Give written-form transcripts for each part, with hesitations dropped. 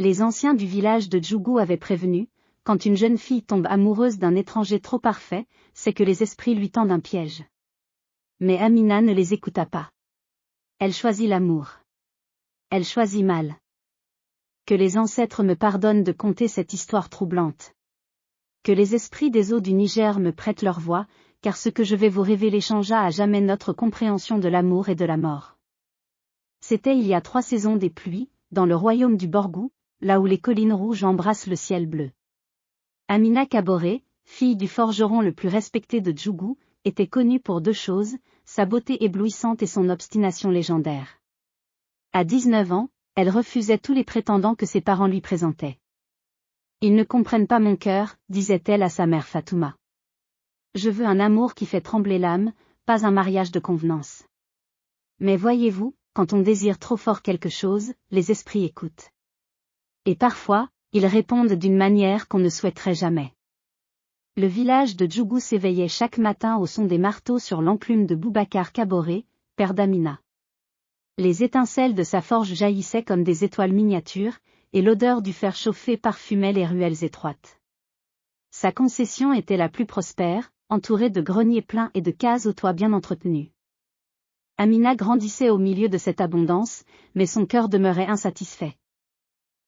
Les anciens du village de Djougou avaient prévenu, quand une jeune fille tombe amoureuse d'un étranger trop parfait, c'est que les esprits lui tendent un piège. Mais Amina ne les écouta pas. Elle choisit l'amour. Elle choisit mal. Que les ancêtres me pardonnent de conter cette histoire troublante. Que les esprits des eaux du Niger me prêtent leur voix, car ce que je vais vous révéler changea à jamais notre compréhension de l'amour et de la mort. C'était il y a 3 saisons des pluies, dans le royaume du Borgou, là où les collines rouges embrassent le ciel bleu. Amina Kaboré, fille du forgeron le plus respecté de Djougou, était connue pour 2 choses, sa beauté éblouissante et son obstination légendaire. À 19 ans, elle refusait tous les prétendants que ses parents lui présentaient. « Ils ne comprennent pas mon cœur, disait-elle à sa mère Fatouma. Je veux un amour qui fait trembler l'âme, pas un mariage de convenance. Mais voyez-vous, quand on désire trop fort quelque chose, les esprits écoutent. Et parfois, ils répondent d'une manière qu'on ne souhaiterait jamais. » Le village de Djougou s'éveillait chaque matin au son des marteaux sur l'enclume de Boubacar Kaboré, père d'Amina. Les étincelles de sa forge jaillissaient comme des étoiles miniatures, et l'odeur du fer chauffé parfumait les ruelles étroites. Sa concession était la plus prospère, entourée de greniers pleins et de cases aux toits bien entretenus. Amina grandissait au milieu de cette abondance, mais son cœur demeurait insatisfait.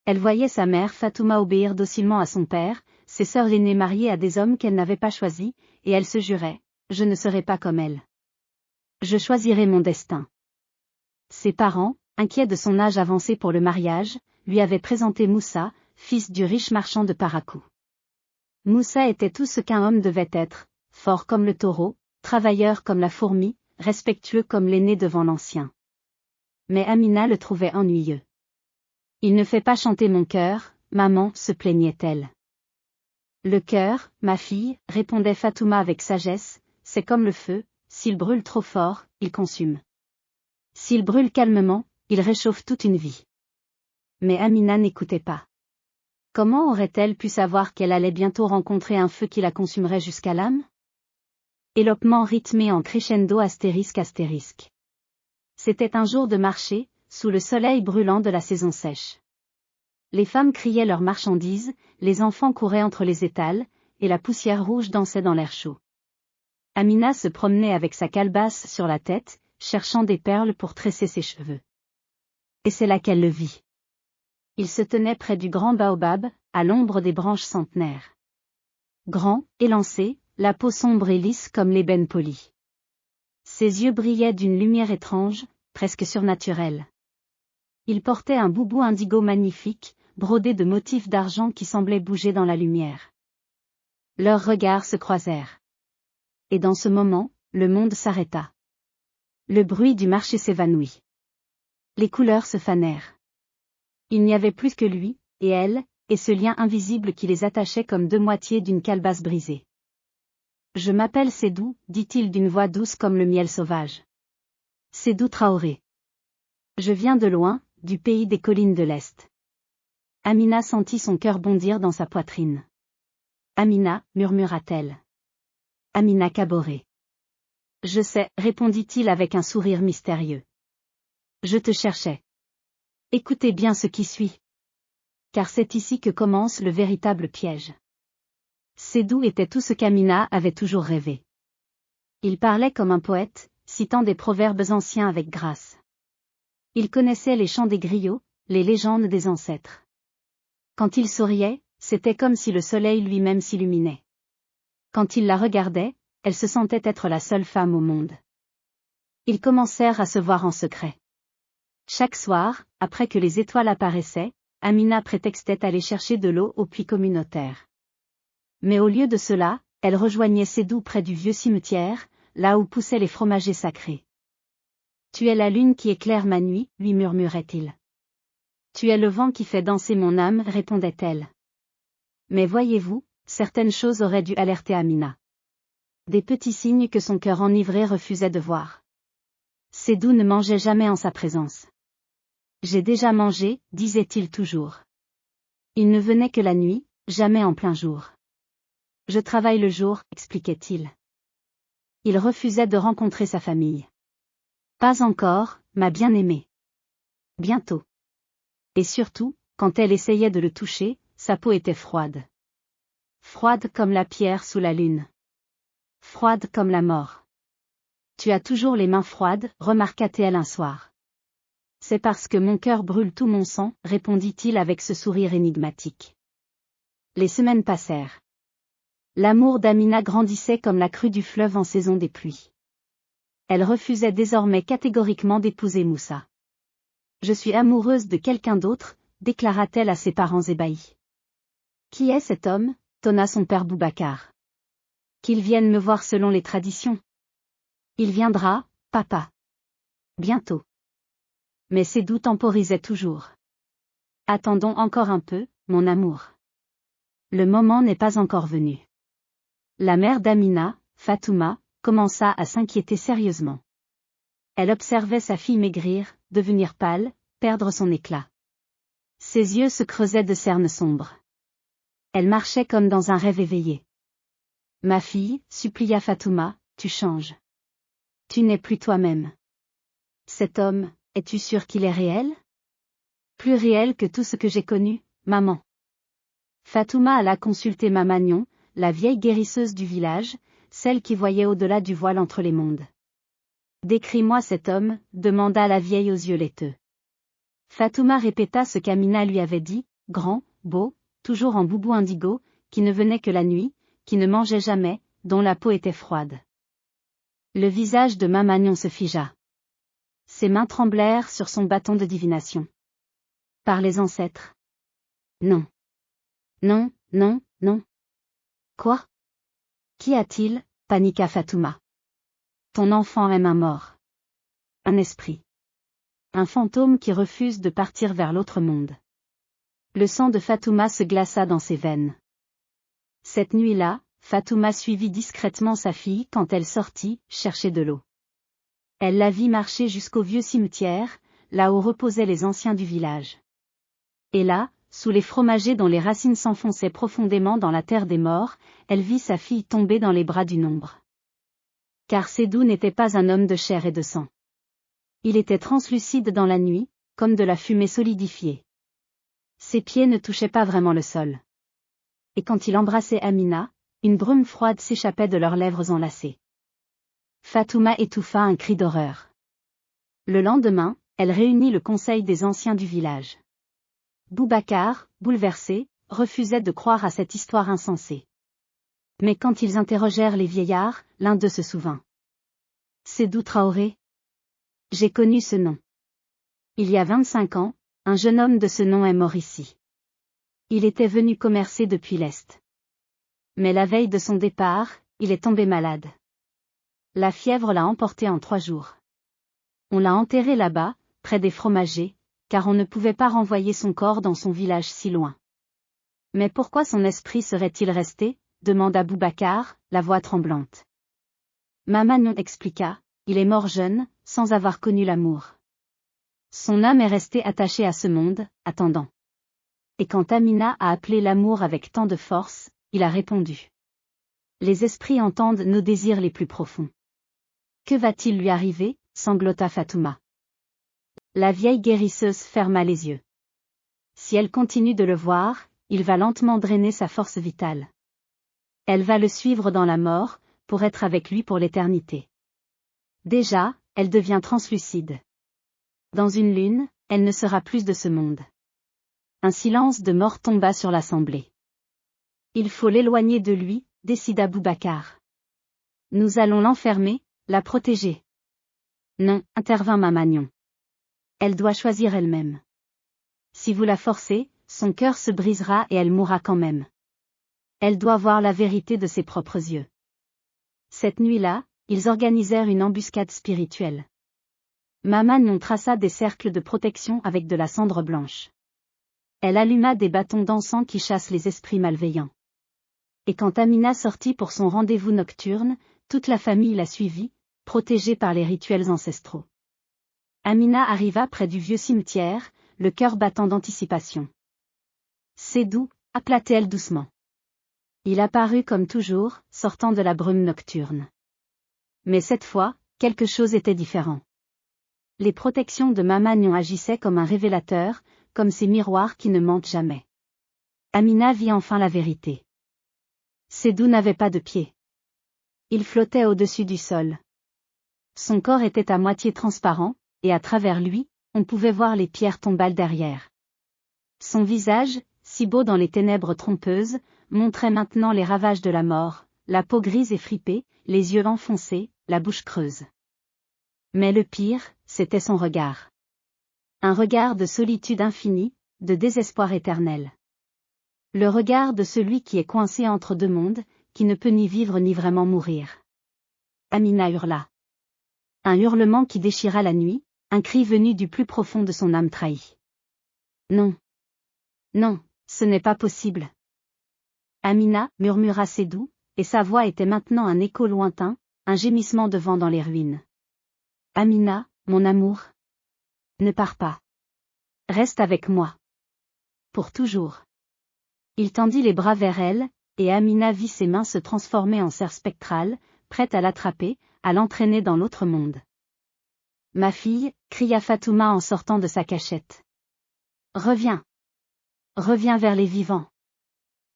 Elle voyait sa mère Fatouma obéir docilement à son père, ses sœurs aînées mariées à des hommes qu'elle n'avait pas choisis, et elle se jurait, « Je ne serai pas comme elle. Je choisirai mon destin. » Ses parents, inquiets de son âge avancé pour le mariage, lui avaient présenté Moussa, fils du riche marchand de Parakou. Moussa était tout ce qu'un homme devait être, fort comme le taureau, travailleur comme la fourmi, respectueux comme l'aîné devant l'ancien. Mais Amina le trouvait ennuyeux. « Il ne fait pas chanter mon cœur, maman, se plaignait-elle. » Le cœur, ma fille, répondait Fatouma avec sagesse, c'est comme le feu, s'il brûle trop fort, il consume. S'il brûle calmement, il réchauffe toute une vie. Mais Amina n'écoutait pas. Comment aurait-elle pu savoir qu'elle allait bientôt rencontrer un feu qui la consumerait jusqu'à l'âme? Élopement rythmé en crescendo astérisque. C'était un jour de marché, sous le soleil brûlant de la saison sèche. Les femmes criaient leurs marchandises, les enfants couraient entre les étals, et la poussière rouge dansait dans l'air chaud. Amina se promenait avec sa calebasse sur la tête, cherchant des perles pour tresser ses cheveux. Et c'est là qu'elle le vit. Il se tenait près du grand baobab, à l'ombre des branches centenaires. Grand, élancé, la peau sombre et lisse comme l'ébène poli. Ses yeux brillaient d'une lumière étrange, presque surnaturelle. Il portait un boubou indigo magnifique, brodé de motifs d'argent qui semblaient bouger dans la lumière. Leurs regards se croisèrent. Et dans ce moment, le monde s'arrêta. Le bruit du marché s'évanouit. Les couleurs se fanèrent. Il n'y avait plus que lui, et elle, et ce lien invisible qui les attachait comme 2 moitiés d'une calebasse brisée. « Je m'appelle Sédou, dit-il d'une voix douce comme le miel sauvage. Sédou Traoré. Je viens de loin, du pays des collines de l'Est. » Amina sentit son cœur bondir dans sa poitrine. « Amina, murmura-t-elle. Amina Kaboré. Je sais, répondit-il avec un sourire mystérieux. Je te cherchais. Écoutez bien ce qui suit. Car c'est ici que commence le véritable piège. Sédou était tout ce qu'Amina avait toujours rêvé. Il parlait comme un poète, citant des proverbes anciens avec grâce. Il connaissait les chants des griots, les légendes des ancêtres. Quand il souriait, c'était comme si le soleil lui-même s'illuminait. Quand il la regardait, elle se sentait être la seule femme au monde. Ils commencèrent à se voir en secret. Chaque soir, après que les étoiles apparaissaient, Amina prétextait aller chercher de l'eau au puits communautaire. Mais au lieu de cela, elle rejoignait Sédou près du vieux cimetière, là où poussaient les fromagers sacrés. « Tu es la lune qui éclaire ma nuit, lui murmurait-il. Tu es le vent qui fait danser mon âme, répondait-elle. Mais voyez-vous, certaines choses auraient dû alerter Amina. Des petits signes que son cœur enivré refusait de voir. Sédou ne mangeait jamais en sa présence. J'ai déjà mangé, disait-il toujours. Il ne venait que la nuit, jamais en plein jour. Je travaille le jour, expliquait-il. Il refusait de rencontrer sa famille. Pas encore, ma bien-aimée. Bientôt. Et surtout, quand elle essayait de le toucher, sa peau était froide. Froide comme la pierre sous la lune. Froide comme la mort. Tu as toujours les mains froides, remarqua-t-elle un soir. C'est parce que mon cœur brûle tout mon sang, répondit-il avec ce sourire énigmatique. Les semaines passèrent. L'amour d'Amina grandissait comme la crue du fleuve en saison des pluies. Elle refusait désormais catégoriquement d'épouser Moussa. Je suis amoureuse de quelqu'un d'autre, déclara-t-elle à ses parents ébahis. Qui est cet homme, tonna son père Boubacar. Qu'il vienne me voir selon les traditions. Il viendra, papa. Bientôt. Mais Sédou temporisait toujours. Attendons encore un peu, mon amour. Le moment n'est pas encore venu. La mère d'Amina, Fatouma, commença à s'inquiéter sérieusement. Elle observait sa fille maigrir, devenir pâle, perdre son éclat. Ses yeux se creusaient de cernes sombres. Elle marchait comme dans un rêve éveillé. Ma fille, supplia Fatouma, tu changes. Tu n'es plus toi-même. Cet homme, es-tu sûre qu'il est réel? Plus réel que tout ce que j'ai connu, maman. Fatouma alla consulter Mamagnon, la vieille guérisseuse du village, celle qui voyait au-delà du voile entre les mondes. Décris-moi cet homme, demanda la vieille aux yeux laiteux. Fatouma répéta ce qu'Amina lui avait dit, grand, beau, toujours en boubou indigo, qui ne venait que la nuit, qui ne mangeait jamais, dont la peau était froide. Le visage de Mamagnon se figea. Ses mains tremblèrent sur son bâton de divination. Par les ancêtres. Non. Non, non, non. Quoi? Qu'y a-t-il? Paniqua Fatouma. Ton enfant aime un mort. Un esprit. Un fantôme qui refuse de partir vers l'autre monde. Le sang de Fatouma se glaça dans ses veines. Cette nuit-là, Fatouma suivit discrètement sa fille quand elle sortit, chercher de l'eau. Elle la vit marcher jusqu'au vieux cimetière, là où reposaient les anciens du village. Et là, sous les fromagers dont les racines s'enfonçaient profondément dans la terre des morts, elle vit sa fille tomber dans les bras d'une ombre. Car Sédou n'était pas un homme de chair et de sang. Il était translucide dans la nuit, comme de la fumée solidifiée. Ses pieds ne touchaient pas vraiment le sol. Et quand il embrassait Amina, une brume froide s'échappait de leurs lèvres enlacées. Fatouma étouffa un cri d'horreur. Le lendemain, elle réunit le conseil des anciens du village. Boubacar, bouleversé, refusait de croire à cette histoire insensée. Mais quand ils interrogèrent les vieillards, l'un d'eux se souvint. Sédou Traoré. J'ai connu ce nom. Il y a 25 ans, un jeune homme de ce nom est mort ici. Il était venu commercer depuis l'Est. Mais la veille de son départ, il est tombé malade. La fièvre l'a emporté en 3 jours. On l'a enterré là-bas, près des fromagers, car on ne pouvait pas renvoyer son corps dans son village si loin. Mais pourquoi son esprit serait-il resté? Demanda Boubacar, la voix tremblante. Mamagnon expliqua, il est mort jeune, sans avoir connu l'amour. Son âme est restée attachée à ce monde, attendant. Et quand Amina a appelé l'amour avec tant de force, il a répondu. Les esprits entendent nos désirs les plus profonds. Que va-t-il lui arriver? Sanglota Fatouma. La vieille guérisseuse ferma les yeux. Si elle continue de le voir, il va lentement drainer sa force vitale. Elle va le suivre dans la mort, pour être avec lui pour l'éternité. Déjà, elle devient translucide. Dans une lune, elle ne sera plus de ce monde. Un silence de mort tomba sur l'assemblée. Il faut l'éloigner de lui, décida Boubacar. Nous allons l'enfermer, la protéger. Non, intervint Mamagnon. Elle doit choisir elle-même. Si vous la forcez, son cœur se brisera et elle mourra quand même. Elle doit voir la vérité de ses propres yeux. Cette nuit-là, ils organisèrent une embuscade spirituelle. Mamagnon traça des cercles de protection avec de la cendre blanche. Elle alluma des bâtons d'encens qui chassent les esprits malveillants. Et quand Amina sortit pour son rendez-vous nocturne, toute la famille la suivit, protégée par les rituels ancestraux. Amina arriva près du vieux cimetière, le cœur battant d'anticipation. Sédou, appela-t-elle doucement. Il apparut comme toujours, sortant de la brume nocturne. Mais cette fois, quelque chose était différent. Les protections de Mamagnon agissaient comme un révélateur, comme ces miroirs qui ne mentent jamais. Amina vit enfin la vérité. Sédou n'avait pas de pieds. Il flottait au-dessus du sol. Son corps était à moitié transparent, et à travers lui, on pouvait voir les pierres tombales derrière. Son visage, si beau dans les ténèbres trompeuses, montrait maintenant les ravages de la mort, la peau grise et fripée, les yeux enfoncés, la bouche creuse. Mais le pire, c'était son regard. Un regard de solitude infinie, de désespoir éternel. Le regard de celui qui est coincé entre deux mondes, qui ne peut ni vivre ni vraiment mourir. Amina hurla. Un hurlement qui déchira la nuit, un cri venu du plus profond de son âme trahie. Non. Non, ce n'est pas possible. Amina, murmura Sédou, et sa voix était maintenant un écho lointain, un gémissement de vent dans les ruines. Amina, mon amour. Ne pars pas. Reste avec moi. Pour toujours. Il tendit les bras vers elle, et Amina vit ses mains se transformer en cerfs spectrales, prêtes à l'attraper, à l'entraîner dans l'autre monde. Ma fille, cria Fatouma en sortant de sa cachette. Reviens. Reviens vers les vivants.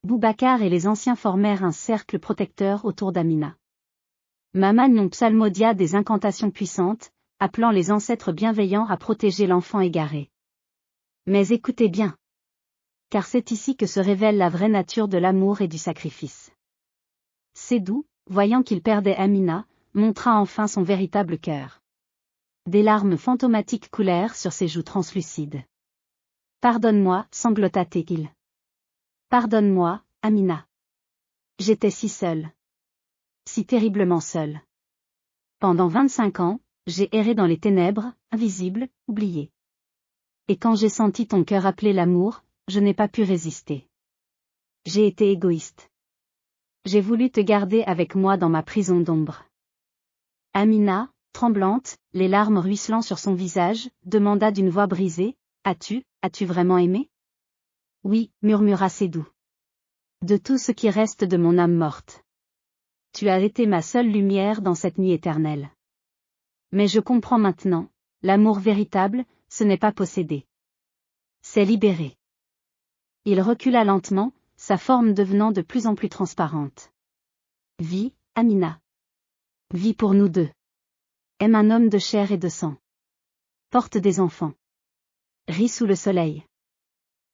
Boubacar et les anciens formèrent un cercle protecteur autour d'Amina. Maman psalmodia des incantations puissantes, appelant les ancêtres bienveillants à protéger l'enfant égaré. Mais écoutez bien. Car c'est ici que se révèle la vraie nature de l'amour et du sacrifice. Sédou, voyant qu'il perdait Amina, montra enfin son véritable cœur. Des larmes fantomatiques coulèrent sur ses joues translucides. Pardonne-moi, sanglota-t-il. Pardonne-moi, Amina. J'étais si seule. Si terriblement seule. Pendant 25 ans, j'ai erré dans les ténèbres, invisible, oublié. Et quand j'ai senti ton cœur appeler l'amour, je n'ai pas pu résister. J'ai été égoïste. J'ai voulu te garder avec moi dans ma prison d'ombre. Amina, tremblante, les larmes ruisselant sur son visage, demanda d'une voix brisée, As-tu vraiment aimé? Oui, murmura Sédou. De tout ce qui reste de mon âme morte. Tu as été ma seule lumière dans cette nuit éternelle. Mais je comprends maintenant, l'amour véritable, ce n'est pas posséder. C'est libérer. Il recula lentement, sa forme devenant de plus en plus transparente. Vis, Amina. Vis pour nous deux. Aime un homme de chair et de sang. Porte des enfants. Ris sous le soleil.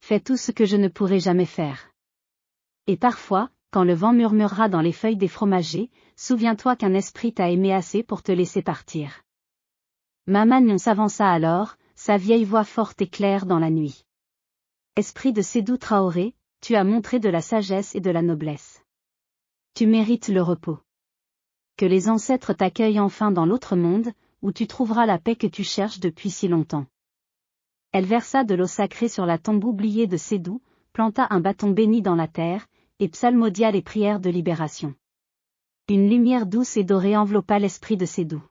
Fais tout ce que je ne pourrai jamais faire. Et parfois, quand le vent murmurera dans les feuilles des fromagers, souviens-toi qu'un esprit t'a aimé assez pour te laisser partir. Maman s'avança alors, sa vieille voix forte et claire dans la nuit. Esprit de Sédou Traoré, tu as montré de la sagesse et de la noblesse. Tu mérites le repos. Que les ancêtres t'accueillent enfin dans l'autre monde, où tu trouveras la paix que tu cherches depuis si longtemps. Elle versa de l'eau sacrée sur la tombe oubliée de Sédou, planta un bâton béni dans la terre, et psalmodia les prières de libération. Une lumière douce et dorée enveloppa l'esprit de Sédou.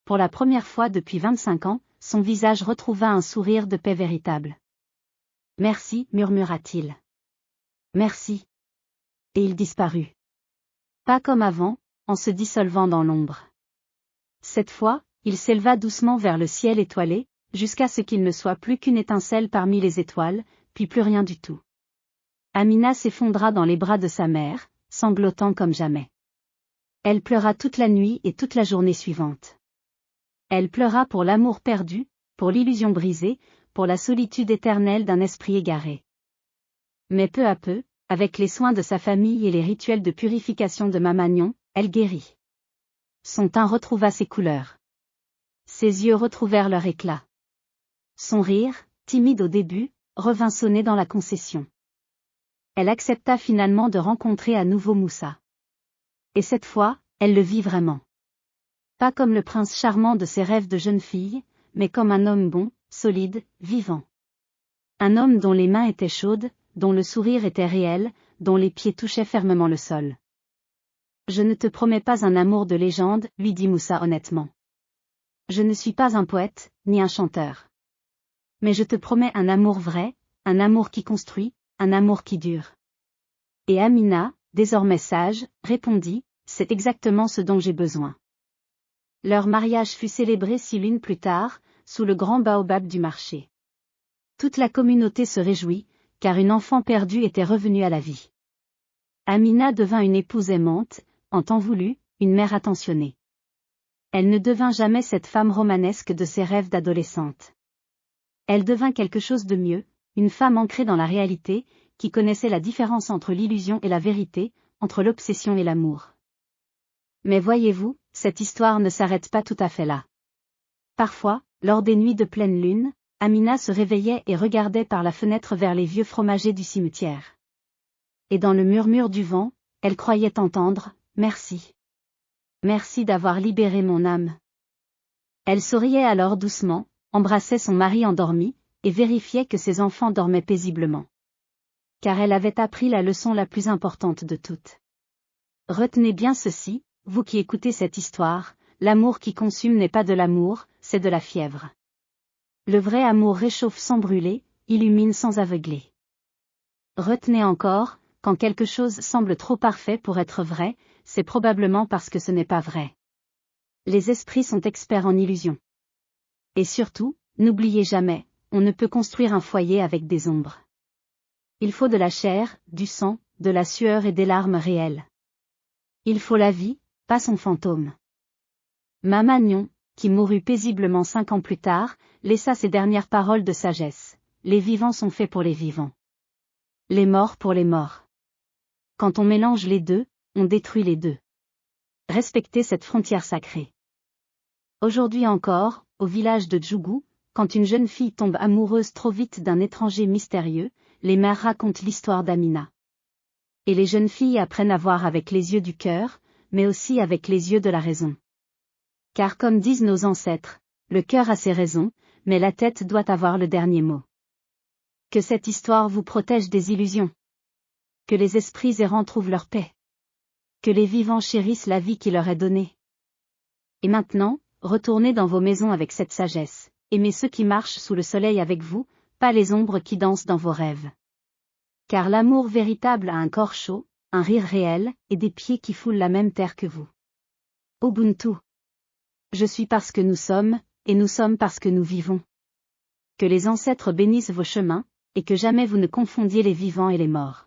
Pour la première fois depuis 25 ans, son visage retrouva un sourire de paix véritable. Merci, murmura-t-il. Merci. Et il disparut. Pas comme avant, en se dissolvant dans l'ombre. Cette fois, il s'éleva doucement vers le ciel étoilé, jusqu'à ce qu'il ne soit plus qu'une étincelle parmi les étoiles, puis plus rien du tout. Amina s'effondra dans les bras de sa mère, sanglotant comme jamais. Elle pleura toute la nuit et toute la journée suivante. Elle pleura pour l'amour perdu, pour l'illusion brisée, pour la solitude éternelle d'un esprit égaré. Mais peu à peu, avec les soins de sa famille et les rituels de purification de Mamagnon, elle guérit. Son teint retrouva ses couleurs. Ses yeux retrouvèrent leur éclat. Son rire, timide au début, revint sonner dans la concession. Elle accepta finalement de rencontrer à nouveau Moussa. Et cette fois, elle le vit vraiment. Pas comme le prince charmant de ses rêves de jeune fille, mais comme un homme bon, solide, vivant. Un homme dont les mains étaient chaudes, dont le sourire était réel, dont les pieds touchaient fermement le sol. Je ne te promets pas un amour de légende, lui dit Moussa honnêtement. Je ne suis pas un poète, ni un chanteur. Mais je te promets un amour vrai, un amour qui construit, un amour qui dure. Et Amina, désormais sage, répondit, c'est exactement ce dont j'ai besoin. Leur mariage fut célébré 6 lunes plus tard, sous le grand baobab du marché. Toute la communauté se réjouit, car une enfant perdue était revenue à la vie. Amina devint une épouse aimante, en temps voulu, une mère attentionnée. Elle ne devint jamais cette femme romanesque de ses rêves d'adolescente. Elle devint quelque chose de mieux, une femme ancrée dans la réalité, qui connaissait la différence entre l'illusion et la vérité, entre l'obsession et l'amour. Mais voyez-vous, cette histoire ne s'arrête pas tout à fait là. Parfois, lors des nuits de pleine lune, Amina se réveillait et regardait par la fenêtre vers les vieux fromagers du cimetière. Et dans le murmure du vent, elle croyait entendre « Merci. Merci d'avoir libéré mon âme. » Elle souriait alors doucement, embrassait son mari endormi, et vérifiait que ses enfants dormaient paisiblement. Car elle avait appris la leçon la plus importante de toutes. Retenez bien ceci, vous qui écoutez cette histoire, l'amour qui consume n'est pas de l'amour, c'est de la fièvre. Le vrai amour réchauffe sans brûler, illumine sans aveugler. Retenez encore, quand quelque chose semble trop parfait pour être vrai, c'est probablement parce que ce n'est pas vrai. Les esprits sont experts en illusions. Et surtout, n'oubliez jamais, on ne peut construire un foyer avec des ombres. Il faut de la chair, du sang, de la sueur et des larmes réelles. Il faut la vie, pas son fantôme. Mama Nyon, qui mourut paisiblement 5 ans plus tard, laissa ces dernières paroles de sagesse. Les vivants sont faits pour les vivants. Les morts pour les morts. Quand on mélange les deux, on détruit les deux. Respectez cette frontière sacrée. Aujourd'hui encore, au village de Djougou, quand une jeune fille tombe amoureuse trop vite d'un étranger mystérieux, les mères racontent l'histoire d'Amina. Et les jeunes filles apprennent à voir avec les yeux du cœur, mais aussi avec les yeux de la raison. Car comme disent nos ancêtres, le cœur a ses raisons, mais la tête doit avoir le dernier mot. Que cette histoire vous protège des illusions. Que les esprits errants trouvent leur paix. Que les vivants chérissent la vie qui leur est donnée. Et maintenant, retournez dans vos maisons avec cette sagesse, aimez ceux qui marchent sous le soleil avec vous, pas les ombres qui dansent dans vos rêves. Car l'amour véritable a un corps chaud, un rire réel, et des pieds qui foulent la même terre que vous. Ubuntu. Je suis parce que nous sommes, et nous sommes parce que nous vivons. Que les ancêtres bénissent vos chemins, et que jamais vous ne confondiez les vivants et les morts.